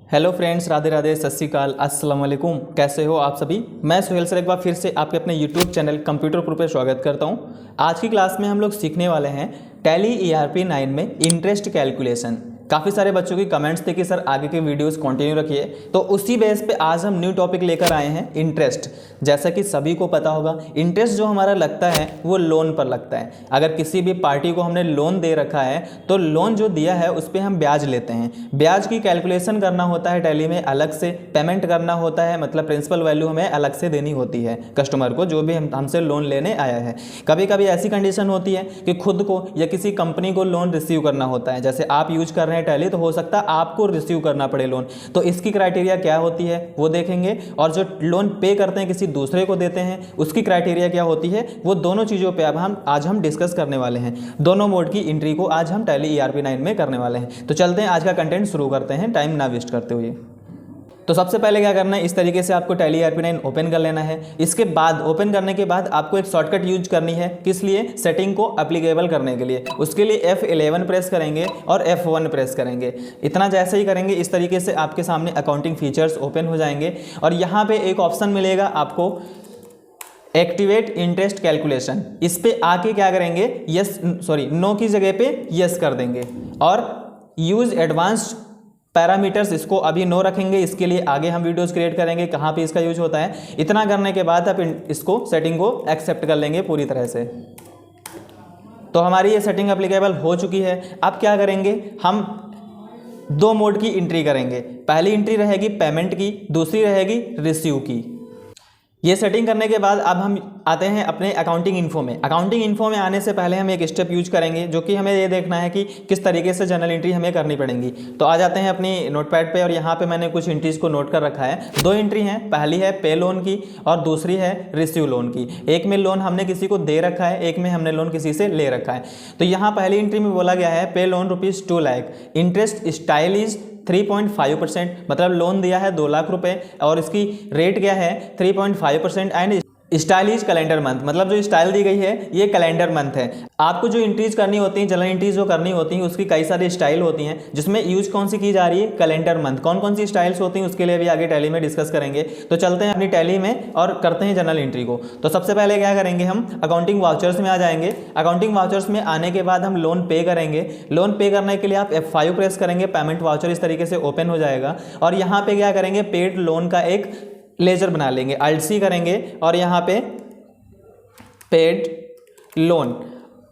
Hello friends, Radhe Radhe, सत श्री अकाल, अस्सलाम वालेकुम। कैसे हो आप सभी। मैं सुहेल सर एक बार फिर से आपके अपने यूट्यूब चैनल कंप्यूटर प्रो पे स्वागत करता हूं। आज की क्लास में हम लोग सीखने वाले हैं टैली ERP 9 में इंटरेस्ट कैलकुलेशन। काफ़ी सारे बच्चों की कमेंट्स थे कि सर आगे के वीडियोस कंटिन्यू रखिए, तो उसी बेस पे आज हम न्यू टॉपिक लेकर आए हैं इंटरेस्ट। जैसा कि सभी को पता होगा, इंटरेस्ट जो हमारा लगता है वो लोन पर लगता है। अगर किसी भी पार्टी को हमने लोन दे रखा है तो लोन जो दिया है उस पर हम ब्याज लेते हैं। ब्याज की कैलकुलेशन करना होता है टैली में, अलग से पेमेंट करना होता है, मतलब प्रिंसिपल वैल्यू हमें अलग से देनी होती है कस्टमर को, जो भी हमसे लोन लेने आया है। कभी कभी ऐसी कंडीशन होती है कि खुद को या किसी कंपनी को लोन रिसीव करना होता है। जैसे आप यूज कर रहे हैं टैली, तो हो सकता है आपको रिसीव करना पड़े लोन, तो इसकी क्राइटेरिया क्या होती है वो देखेंगे। और जो लोन पे करते हैं किसी दूसरे को देते हैं, उसकी क्राइटेरिया क्या होती है, वो दोनों चीज़ों पे अब आज हम डिस्कस करने वाले हैं। दोनों मोड की एंट्री को आज हम टैली ERP 9 में करने वाले हैं। तो चलते हैं, आज का कंटेंट शुरू करते हैं टाइम ना वेस्ट करते हुए। तो सबसे पहले क्या करना है, इस तरीके से आपको टैली ERP 9 ओपन कर लेना है। इसके बाद ओपन करने के बाद आपको एक शॉर्टकट यूज करनी है, किस लिए, सेटिंग को एप्लीकेबल करने के लिए। उसके लिए F11 प्रेस करेंगे और F1 प्रेस करेंगे। इतना जैसे ही करेंगे इस तरीके से आपके सामने अकाउंटिंग फीचर्स ओपन हो जाएंगे और यहाँ पे एक ऑप्शन मिलेगा आपको एक्टिवेट इंटरेस्ट कैलकुलेशन। इस पे आके क्या करेंगे, नो की जगह पे यस कर देंगे और यूज एडवांस्ड पैरामीटर्स, इसको अभी नो रखेंगे। इसके लिए आगे हम वीडियोस क्रिएट करेंगे कहाँ पे इसका यूज होता है। इतना करने के बाद आप इसको सेटिंग को एक्सेप्ट कर लेंगे पूरी तरह से। तो हमारी ये सेटिंग एप्लीकेबल हो चुकी है। अब क्या करेंगे, हम दो मोड की एंट्री करेंगे। पहली एंट्री रहेगी पेमेंट की, दूसरी रहेगी रिसीव की। ये सेटिंग करने के बाद अब हम आते हैं अपने अकाउंटिंग इन्फो में। अकाउंटिंग इन्फो में आने से पहले हम एक स्टेप यूज करेंगे, जो कि हमें ये देखना है कि किस तरीके से जनरल एंट्री हमें करनी पड़ेगी। तो आ जाते हैं अपनी नोटपैड पे और यहाँ पे मैंने कुछ एंट्रीज को नोट कर रखा है। दो एंट्री हैं, पहली है पे लोन की और दूसरी है रिसीव लोन की। एक में लोन हमने किसी को दे रखा है, एक में हमने लोन किसी से ले रखा है। तो यहाँ पहली एंट्री में बोला गया है पे loan ₹2 lakh, interest style is 3.5%, मतलब लोन दिया है 2 लाख रुपए और इसकी रेट क्या है 3.5% एंड स्टाइलिश कैलेंडर मंथ, मतलब जो स्टाइल दी गई है ये कैलेंडर मंथ है। आपको जो एंट्रीज करनी होती हैं, जनरल एंट्रीज जो करनी होती हैं, उसकी कई सारी स्टाइल होती हैं, जिसमें यूज कौन सी की जा रही है, कैलेंडर मंथ। कौन कौन सी स्टाइल्स होती हैं उसके लिए भी आगे टैली में डिस्कस करेंगे। तो चलते हैं अपनी टैली में और करते हैं जनरल एंट्री को। तो सबसे पहले क्या करेंगे, हम अकाउंटिंग वाउचर्स में आ जाएंगे। अकाउंटिंग वाउचर्स में आने के बाद हम लोन पे करेंगे। लोन पे करने के लिए आप F5 प्रेस करेंगे, पेमेंट वाउचर इस तरीके से ओपन हो जाएगा और यहाँ पे क्या करेंगे, पेड लोन का एक लेजर बना लेंगे, Alt+C करेंगे और यहाँ पे पेड लोन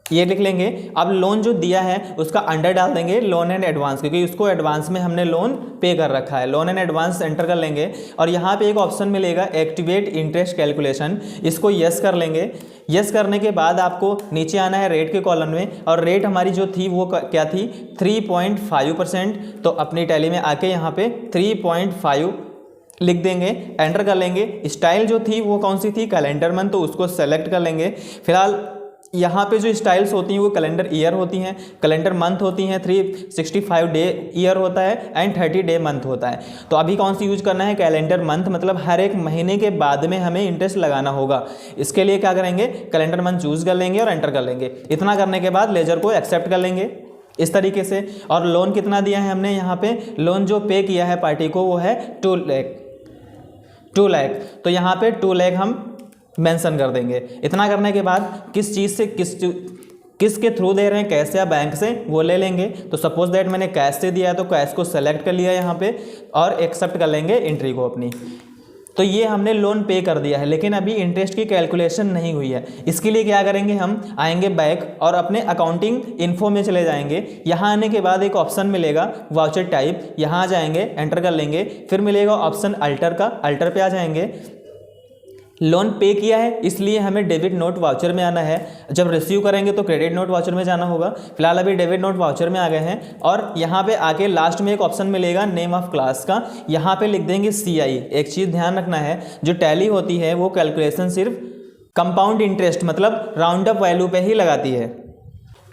ये लिख लेंगे। अब लोन जो दिया है उसका अंडर डाल देंगे लोन एंड एडवांस, क्योंकि उसको एडवांस में हमने लोन पे कर रखा है। लोन एंड एडवांस एंटर कर लेंगे और यहाँ पे एक ऑप्शन मिलेगा एक्टिवेट इंटरेस्ट कैलकुलेशन, इसको यस कर लेंगे। यस करने के बाद आपको नीचे आना है रेट के कॉलम में और रेट हमारी जो थी वो क्या थी 3.5%। तो अपनी टैली में आके यहाँ पे 3.5 लिख देंगे, एंटर कर लेंगे। स्टाइल जो थी वो कौन सी थी, कैलेंडर मंथ, तो उसको सेलेक्ट कर लेंगे। फिलहाल यहाँ पे जो स्टाइल्स होती हैं वो कैलेंडर ईयर होती हैं, कैलेंडर मंथ होती हैं, 365 डे ईयर होता है एंड 30 डे मंथ होता है। तो अभी कौन सी यूज करना है, कैलेंडर मंथ, मतलब हर एक महीने के बाद में हमें इंटरेस्ट लगाना होगा। इसके लिए क्या करेंगे, कैलेंडर मंथ चूज कर लेंगे और एंटर कर लेंगे। इतना करने के बाद लेजर को एक्सेप्ट कर लेंगे इस तरीके से। और लोन कितना दिया है हमने, यहाँ पे लोन जो पे किया है पार्टी को वो है 2 लाख। तो यहाँ पे 2 लाख हम मेंशन कर देंगे। इतना करने के बाद किस चीज़ से किसके थ्रू दे रहे हैं, कैश या बैंक से, वो ले लेंगे। तो सपोज दैट मैंने कैश से दिया है तो कैश को सेलेक्ट कर लिया यहाँ पे और एक्सेप्ट कर लेंगे एंट्री को अपनी। तो ये हमने लोन पे कर दिया है, लेकिन अभी इंटरेस्ट की कैलकुलेशन नहीं हुई है। इसके लिए क्या करेंगे, हम आएंगे बैक और अपने अकाउंटिंग इन्फो में चले जाएंगे। यहाँ आने के बाद एक ऑप्शन मिलेगा वाउचर टाइप, यहाँ आ जाएंगे, एंटर कर लेंगे। फिर मिलेगा ऑप्शन अल्टर का, अल्टर पे आ जाएंगे। लोन पे किया है इसलिए हमें डेबिट नोट वाउचर में आना है, जब रिसीव करेंगे तो क्रेडिट नोट वाउचर में जाना होगा। फिलहाल अभी डेबिट नोट वाउचर में आ गए हैं और यहाँ पे आके लास्ट में एक ऑप्शन मिलेगा नेम ऑफ क्लास का, यहाँ पे लिख देंगे CI। एक चीज़ ध्यान रखना है, जो टैली होती है वो कैलकुलेशन सिर्फ कंपाउंड इंटरेस्ट मतलब राउंड अप वैल्यू पे ही लगाती है।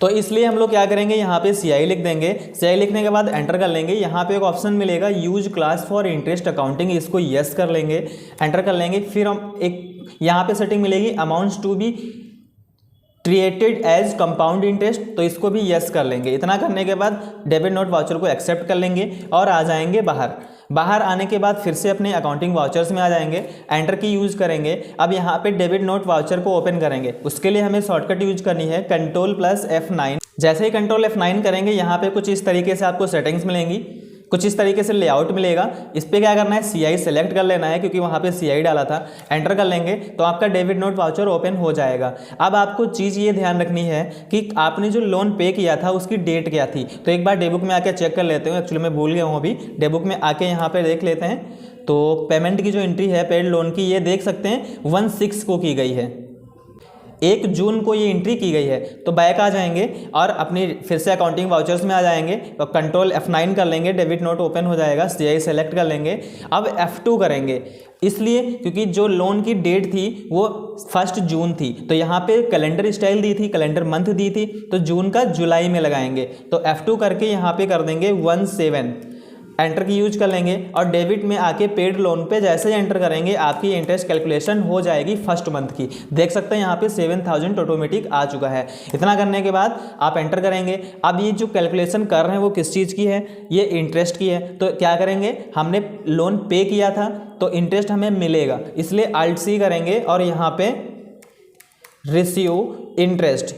तो इसलिए हम लोग क्या करेंगे, यहाँ पे CI लिख देंगे। CI लिखने के बाद एंटर कर लेंगे। यहाँ पे एक ऑप्शन मिलेगा use class for interest accounting, इसको यस कर लेंगे, एंटर कर लेंगे। फिर हम एक यहाँ पे सेटिंग मिलेगी amounts to be treated as compound interest, तो इसको भी यस कर लेंगे। इतना करने के बाद डेबिट नोट वाउचर को एक्सेप्ट कर लेंगे और आ जाएंगे बाहर। बाहर आने के बाद फिर से अपने अकाउंटिंग वाउचर्स में आ जाएंगे, एंटर की यूज़ करेंगे। अब यहाँ पे डेबिट नोट वाउचर को ओपन करेंगे, उसके लिए हमें शॉर्टकट यूज करनी है Ctrl+F9। जैसे ही Ctrl+F9 करेंगे यहाँ पे कुछ इस तरीके से आपको सेटिंग्स मिलेंगी, कुछ इस तरीके से लेआउट मिलेगा। इस पर क्या करना है, CI सेलेक्ट कर लेना है क्योंकि वहाँ पे CI डाला था। एंटर कर लेंगे तो आपका डेबिट नोट वाउचर ओपन हो जाएगा। अब आपको चीज़ ये ध्यान रखनी है कि आपने जो लोन पे किया था उसकी डेट क्या थी। तो एक बार डेबुक में आके चेक कर लेते हो, एक्चुअली मैं भूल गया हूँ अभी। डेबुक में आके यहाँ पे देख लेते हैं तो पेमेंट की जो एंट्री है पेड लोन की, ये देख सकते हैं 1/6 को की गई है, 1 जून को ये एंट्री की गई है। तो बैक आ जाएंगे और अपनी फिर से अकाउंटिंग वाउचर्स में आ जाएंगे तो Ctrl+F9 कर लेंगे, डेबिट नोट ओपन हो जाएगा। CI सेलेक्ट कर लेंगे। अब F2 करेंगे, इसलिए क्योंकि जो लोन की डेट थी वो 1 जून थी, तो यहाँ पे कैलेंडर स्टाइल दी थी, कैलेंडर मंथ दी थी, तो जून का जुलाई में लगाएंगे। तो F2 करके यहाँ पे कर देंगे 17, एंटर की यूज कर लेंगे। और डेबिट में आके पेड लोन पे जैसे ही एंटर करेंगे आपकी इंटरेस्ट कैलकुलेशन हो जाएगी फर्स्ट मंथ की। देख सकते हैं यहाँ पे 7000 ऑटोमेटिक आ चुका है। इतना करने के बाद आप एंटर करेंगे। अब ये जो कैलकुलेशन कर रहे हैं वो किस चीज़ की है, ये इंटरेस्ट की है। तो क्या करेंगे, हमने लोन पे किया था तो इंटरेस्ट हमें मिलेगा, इसलिए Alt+C करेंगे और यहाँ पे रिसीव इंटरेस्ट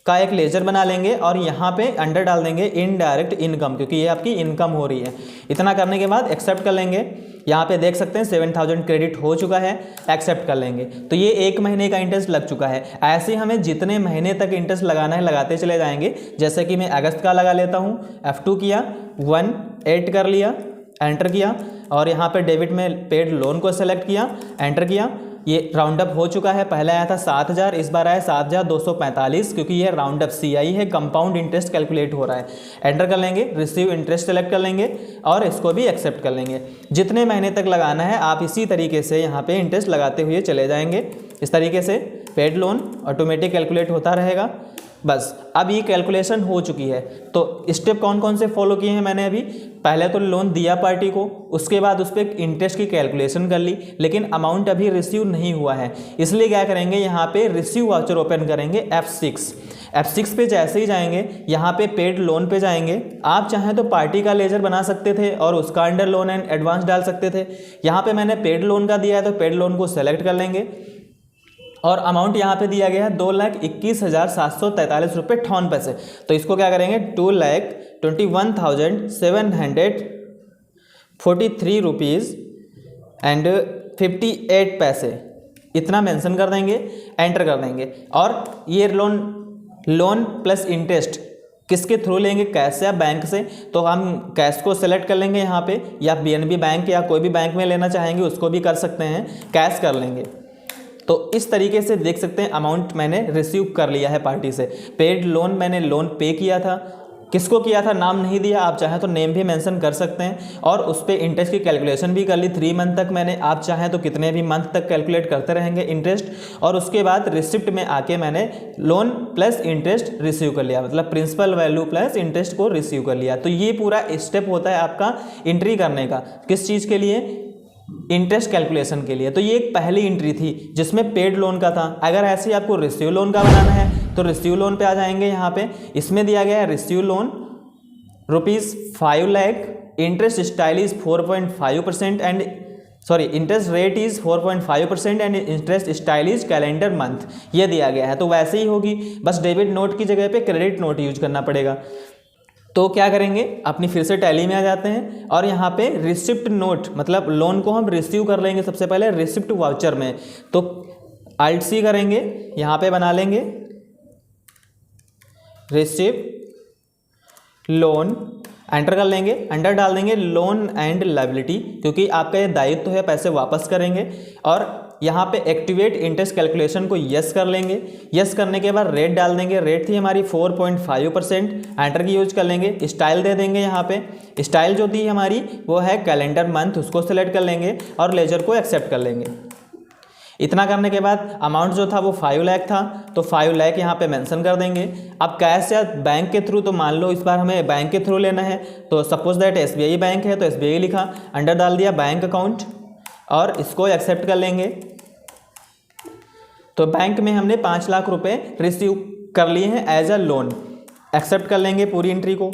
का एक लेजर बना लेंगे और यहाँ पे अंडर डाल देंगे इनडायरेक्ट इनकम, क्योंकि ये आपकी इनकम हो रही है। इतना करने के बाद एक्सेप्ट कर लेंगे। यहाँ पे देख सकते हैं 7000 क्रेडिट हो चुका है, एक्सेप्ट कर लेंगे। तो ये 1 महीने का इंटरेस्ट लग चुका है। ऐसे ही हमें जितने महीने तक इंटरेस्ट लगाना है लगाते चले जाएंगे। जैसे कि मैं अगस्त का लगा लेता हूँ, F2 किया, 18 कर लिया, एंटर किया और यहाँ पे डेबिट में पेड लोन को सेलेक्ट किया, एंटर किया। ये राउंड अप हो चुका है। पहले आया था 7000, इस बार आया 7245, क्योंकि ये राउंड अप CI है, कंपाउंड इंटरेस्ट कैलकुलेट हो रहा है। एंटर कर लेंगे, रिसीव इंटरेस्ट सेलेक्ट कर लेंगे और इसको भी एक्सेप्ट कर लेंगे। जितने महीने तक लगाना है आप इसी तरीके से यहाँ पे इंटरेस्ट लगाते हुए चले जाएंगे। इस तरीके से पेड लोन ऑटोमेटिक कैलकुलेट होता रहेगा। बस अब ये कैलकुलेशन हो चुकी है। तो स्टेप कौन कौन से फॉलो किए हैं मैंने अभी, पहले तो लोन दिया पार्टी को, उसके बाद उस पर इंटरेस्ट की कैलकुलेशन कर ली, लेकिन अमाउंट अभी रिसीव नहीं हुआ है, इसलिए क्या करेंगे, यहाँ पे रिसीव वाउचर ओपन करेंगे F6 पे जैसे ही जाएंगे यहाँ पे पेड लोन पे जाएंगे। आप चाहें तो पार्टी का लेजर बना सकते थे और उसका अंडर लोन एंड एडवांस डाल सकते थे। यहाँ पे मैंने पेड लोन का दिया है तो पेड लोन को सेलेक्ट कर लेंगे और अमाउंट यहाँ पे दिया गया है 2,21,743 रुपये 58 पैसे। तो इसको क्या करेंगे, 2,21,743 रुपीज़ एंड 58 पैसे इतना मेंशन कर देंगे, एंटर कर देंगे। और ये लोन प्लस इंटरेस्ट किसके थ्रू लेंगे, कैश या बैंक से, तो हम कैश को सेलेक्ट कर लेंगे यहाँ पे, या BNB बैंक या कोई भी बैंक में लेना चाहेंगे उसको भी कर सकते हैं, कैश कर लेंगे। तो इस तरीके से देख सकते हैं अमाउंट मैंने रिसीव कर लिया है पार्टी से। पेड लोन मैंने लोन पे किया था, किसको किया था नाम नहीं दिया, आप चाहें तो नेम भी मेंशन कर सकते हैं। और उस पर इंटरेस्ट की कैलकुलेशन भी कर ली 3 मंथ तक मैंने, आप चाहें तो कितने भी मंथ तक कैलकुलेट करते रहेंगे इंटरेस्ट। और उसके बाद रिसिप्ट में आके मैंने लोन प्लस इंटरेस्ट रिसीव कर लिया, मतलब प्रिंसिपल वैल्यू प्लस इंटरेस्ट को रिसीव कर लिया। तो ये पूरा स्टेप होता है आपका एंट्री करने का, किस चीज़ के लिए, इंटरेस्ट कैलकुलेशन के लिए। तो ये एक पहली एंट्री थी जिसमें पेड लोन का था। अगर ऐसे ही आपको रिसीव लोन का बनाना है तो रिसीव लोन पे आ जाएंगे। यहाँ पे इसमें दिया गया है receive loan ₹5 lakh, interest style is 4.5% and interest rate is 4.5% and interest style is calendar month, ये दिया गया है। तो वैसे ही होगी, बस डेबिट नोट की जगह पे क्रेडिट नोट यूज करना पड़ेगा। तो क्या करेंगे, अपनी फिर से टैली में आ जाते हैं और यहाँ पे रिसिप्ट नोट, मतलब लोन को हम रिसीव कर लेंगे सबसे पहले रिसिप्ट वाउचर में। तो Alt+C करेंगे, यहाँ पे बना लेंगे रिसिप्ट लोन, एंटर कर लेंगे, अंडर डाल देंगे लोन एंड लायबिलिटी, क्योंकि आपका ये दायित्व है, पैसे वापस करेंगे। और यहाँ पे एक्टिवेट इंटरेस्ट कैलकुलेशन को यस कर लेंगे। यस करने के बाद रेट डाल देंगे, रेट थी हमारी 4.5%, एंटर की यूज कर लेंगे। स्टाइल दे देंगे, यहाँ पे स्टाइल जो थी हमारी वो है कैलेंडर मंथ, उसको सेलेक्ट कर लेंगे और लेजर को एक्सेप्ट कर लेंगे। इतना करने के बाद अमाउंट जो था वो 5 लाख था, तो 5 लाख यहाँ पे मेंशन कर देंगे। अब कैश या बैंक के थ्रू, तो मान लो इस बार हमें बैंक के थ्रू लेना है, तो सपोज दैट SBI बैंक है तो SBI लिखा, अंडर डाल दिया बैंक अकाउंट और इसको एक्सेप्ट कर लेंगे। तो बैंक में हमने 5 लाख रुपए रिसीव कर लिए हैं एज अ लोन, एक्सेप्ट कर लेंगे पूरी एंट्री को।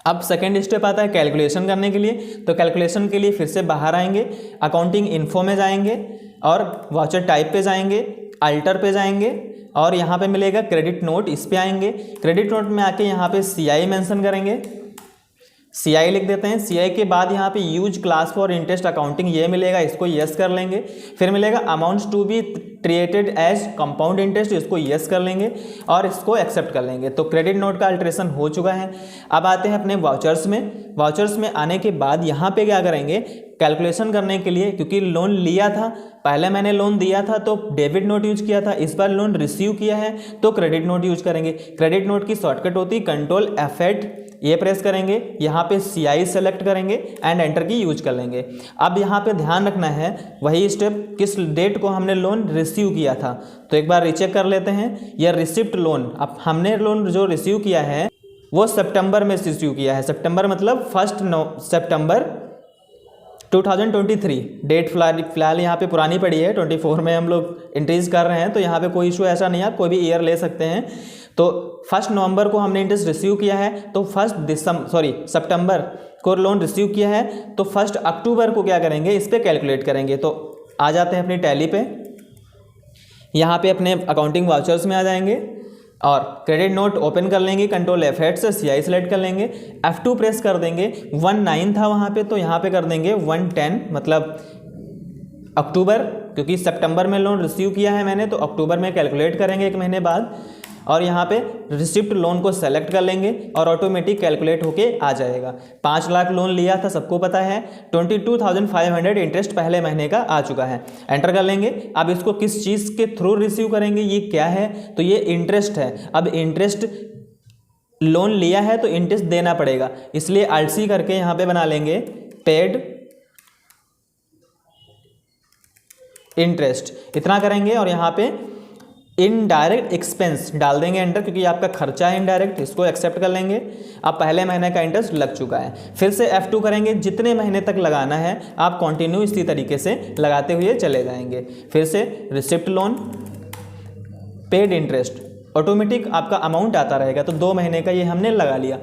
अब सेकेंड स्टेप आता है कैलकुलेशन करने के लिए। तो कैलकुलेशन के लिए फिर से बाहर आएंगे, अकाउंटिंग इन्फो में जाएंगे और वाउचर टाइप पे जाएंगे, अल्टर पे जाएंगे और यहाँ पे मिलेगा क्रेडिट नोट, इस पे आएंगे। क्रेडिट नोट में आके यहाँ पे CI मेंशन करेंगे, CI लिख देते हैं। CI के बाद यहाँ पे use class for interest accounting ये मिलेगा, इसको यस कर लेंगे। फिर मिलेगा amounts to be treated as compound interest, इसको यस कर लेंगे और इसको एक्सेप्ट कर लेंगे। तो क्रेडिट नोट का अल्ट्रेशन हो चुका है। अब आते हैं अपने वाउचर्स में। वाउचर्स में आने के बाद यहाँ पे क्या करेंगे, कैलकुलेशन करने के लिए, क्योंकि लोन लिया था, पहले मैंने लोन दिया था तो डेबिट नोट यूज किया था, इस बार लोन रिसीव किया है तो क्रेडिट नोट यूज करेंगे। क्रेडिट नोट की शॉर्टकट होती है कंट्रोल F8, ये प्रेस करेंगे, यहाँ पे CI सेलेक्ट करेंगे एंड एंटर की यूज कर लेंगे। अब यहाँ पे ध्यान रखना है वही स्टेप, किस डेट को हमने लोन रिसीव किया था। तो एक बार रीचेक कर लेते हैं, यह रिसिप्ट लोन, अब हमने लोन जो रिसीव किया है वो सितंबर में रिसीव किया है। सितंबर मतलब 1 सितंबर 2023। डेट फिलहाल यहाँ पे पुरानी पड़ी है, 24 में हम लोग एंट्रीज कर रहे हैं, तो यहाँ पे कोई इशू ऐसा नहीं है, आप कोई भी ईयर ले सकते हैं। तो 1 नवंबर को हमने इंटरेस्ट रिसीव किया है, तो 1 सितंबर को लोन रिसीव किया है, तो 1 अक्टूबर को क्या करेंगे, इस पर कैलकुलेट करेंगे। तो आ जाते हैं अपनी टैली पे, यहाँ पे अपने अकाउंटिंग वाउचर्स में आ जाएंगे और क्रेडिट नोट ओपन कर लेंगे, कंट्रोल F8 से CI सेलेक्ट कर लेंगे, F2 प्रेस कर देंगे। 19 था वहाँ पे, तो यहाँ पे कर देंगे 110, मतलब अक्टूबर, क्योंकि सितंबर में लोन रिसीव किया है मैंने, तो अक्टूबर में कैलकुलेट करेंगे 1 महीने बाद। और यहाँ पे रिसिप्ट लोन को सेलेक्ट कर लेंगे और ऑटोमेटिक कैलकुलेट होके आ जाएगा। 5 लाख लोन लिया था, सबको पता है। 22,500 इंटरेस्ट पहले महीने का आ चुका है, एंटर कर लेंगे। अब इसको किस चीज़ के थ्रू रिसीव करेंगे, ये क्या है, तो ये इंटरेस्ट है। अब इंटरेस्ट लोन लिया है तो इंटरेस्ट देना पड़ेगा, इसलिए Alt+C करके यहाँ पे बना लेंगे पेड इंटरेस्ट, इतना करेंगे और यहाँ पे इनडायरेक्ट एक्सपेंस डाल देंगे एंटर, क्योंकि आपका खर्चा है इनडायरेक्ट, इसको एक्सेप्ट कर लेंगे। अब पहले महीने का इंटरेस्ट लग चुका है। फिर से F2 करेंगे, जितने महीने तक लगाना है आप कंटिन्यू इसी तरीके से लगाते हुए चले जाएंगे। फिर से receipt loan paid interest, automatic आपका अमाउंट आता रहेगा। तो 2 महीने का ये हमने लगा लिया।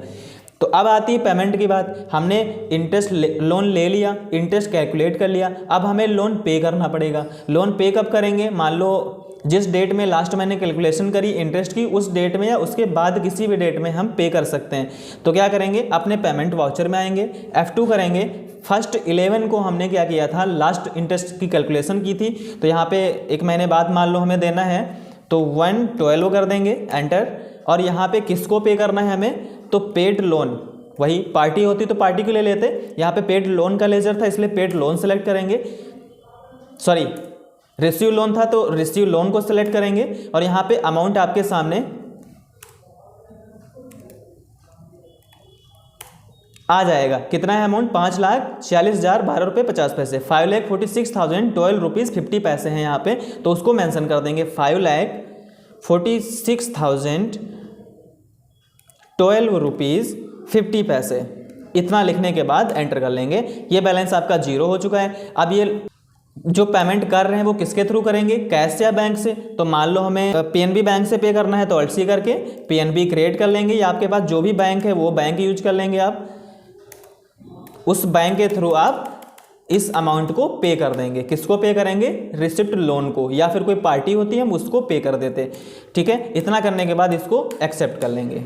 तो अब आती है पेमेंट की बात। हमने इंटरेस्ट लोन ले लिया, इंटरेस्ट कैलकुलेट कर लिया, अब हमें लोन पे करना पड़ेगा। लोन पे कब करेंगे, मान लो जिस डेट में लास्ट मैंने कैलकुलेशन करी इंटरेस्ट की, उस डेट में या उसके बाद किसी भी डेट में हम पे कर सकते हैं। तो क्या करेंगे, अपने पेमेंट वाउचर में आएंगे, F2 करेंगे। 1/11 को हमने क्या किया था, लास्ट इंटरेस्ट की कैलकुलेशन की थी, तो यहाँ पे 1 महीने बाद मान लो हमें देना है, तो 1/12 कर देंगे एंटर। और यहाँ पे किसको पे करना है हमें, तो पेड लोन, वही पार्टी होती तो पार्टी को ले लेते, यहाँ पे पेड लोन का लेजर था इसलिए पेड लोन सेलेक्ट करेंगे, सॉरी रिसीव लोन था तो रिसीव लोन को सिलेक्ट करेंगे। और यहाँ पे अमाउंट आपके सामने आ जाएगा, कितना है अमाउंट, 5,46,012.50 रुपये 5,46,012 रुपीज़ 50 पैसे हैं यहाँ पे, तो उसको मेंशन कर देंगे 5,46,012 रुपीज़ 50 पैसे। इतना लिखने के बाद एंटर कर लेंगे। ये बैलेंस आपका 0 हो चुका है। अब ये जो पेमेंट कर रहे हैं वो किसके थ्रू करेंगे, कैश या बैंक से। तो मान लो हमें PNB बैंक से पे करना है, तो Alt+C करके PNB क्रिएट कर लेंगे, या आपके पास जो भी बैंक है वो बैंक यूज कर लेंगे आप, उस बैंक के थ्रू आप इस अमाउंट को पे कर देंगे। किसको पे करेंगे, रिसिप्ट लोन को, या फिर कोई पार्टी होती है हम उसको पे कर देते। ठीक है, इतना करने के बाद इसको एक्सेप्ट कर लेंगे।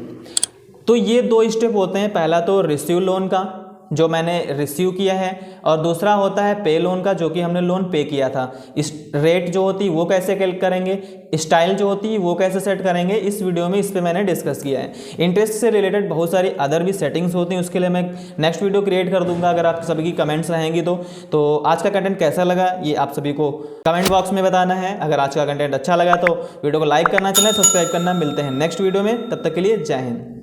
तो ये 2 स्टेप होते हैं, पहला तो रिसीव लोन का जो मैंने रिसीव किया है, और दूसरा होता है पे लोन का जो कि हमने लोन पे किया था। इस रेट जो होती है वो कैसे कैलकुलेट करेंगे, स्टाइल जो होती है वो कैसे सेट करेंगे, इस वीडियो में इस पे मैंने डिस्कस किया है। इंटरेस्ट से रिलेटेड बहुत सारी अदर भी सेटिंग्स होती हैं, उसके लिए मैं नेक्स्ट वीडियो क्रिएट कर दूंगा अगर आप सभी की कमेंट्स रहेंगी तो आज का कंटेंट कैसा लगा ये आप सभी को कमेंट बॉक्स में बताना है। अगर आज का कंटेंट अच्छा लगा तो वीडियो को लाइक करना, चैनल सब्सक्राइब करना। मिलते हैं नेक्स्ट वीडियो में, तब तक के लिए जय हिंद।